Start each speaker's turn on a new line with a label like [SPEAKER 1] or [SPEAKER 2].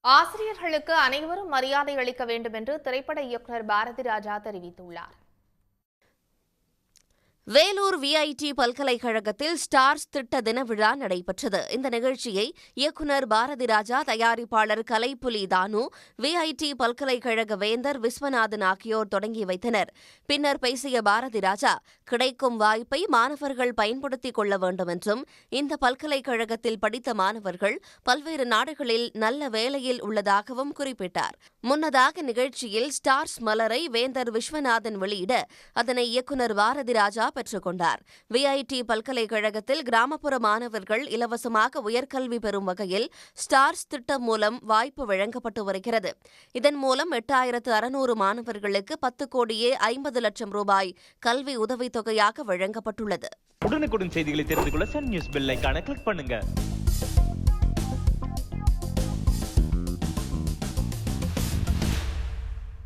[SPEAKER 1] ஆசிரியர்களுக்கு அனைவரும் மரியாதை அளிக்க வேண்டும் என்று திரைப்பட இயக்குநர் பாரதி ராஜா தெரிவித்துள்ளார்.
[SPEAKER 2] வேலூர் விஐடி பல்கலைக்கழகத்தில் ஸ்டார்ஸ் திட்ட தின விழா நடைபெற்றது. இந்த நிகழ்ச்சியை இயக்குநர் பாரதி ராஜா, தயாரிப்பாளர் கலைப்புலி தானு, விஐடி பல்கலைக்கழக வேந்தர் விஸ்வநாதன் ஆகியோர் தொடங்கி வைத்தனர். பின்னர் பேசிய பாரதி ராஜா, கிடைக்கும் வாய்ப்பை மாணவர்கள் பயன்படுத்திக் கொள்ள வேண்டும் என்றும், இந்த பல்கலைக்கழகத்தில் படித்த மாணவர்கள் பல்வேறு நாடுகளில் நல்ல வேலையில் உள்ளதாகவும் குறிப்பிட்டார். முன்னதாக நிகழ்ச்சியில் ஸ்டார்ஸ் மலரை வேந்தர் விஸ்வநாதன் வெளியிட அதனை இயக்குநர் பாரதி ராஜா பெற்றுக் கொண்டார். விஐடி பல்கலைக்கழகத்தில் கிராமப்புற மாணவர்கள் இலவசமாக உயர்கல்வி பெறும் வகையில் ஸ்டார்ஸ் திட்டம் மூலம் வாய்ப்பு வழங்கப்பட்டு வருகிறது. இதன் மூலம் 8600 மாணவர்களுக்கு 10,50,00,000 ரூபாய் கல்வி உதவித்தொகையாக வழங்கப்பட்டுள்ளது.
[SPEAKER 3] உடனுக்குடன் செய்திகளை தெரிந்து கொள்ள சன் நியூஸ் பெல் ஐகானை கிளிக் பண்ணுங்க.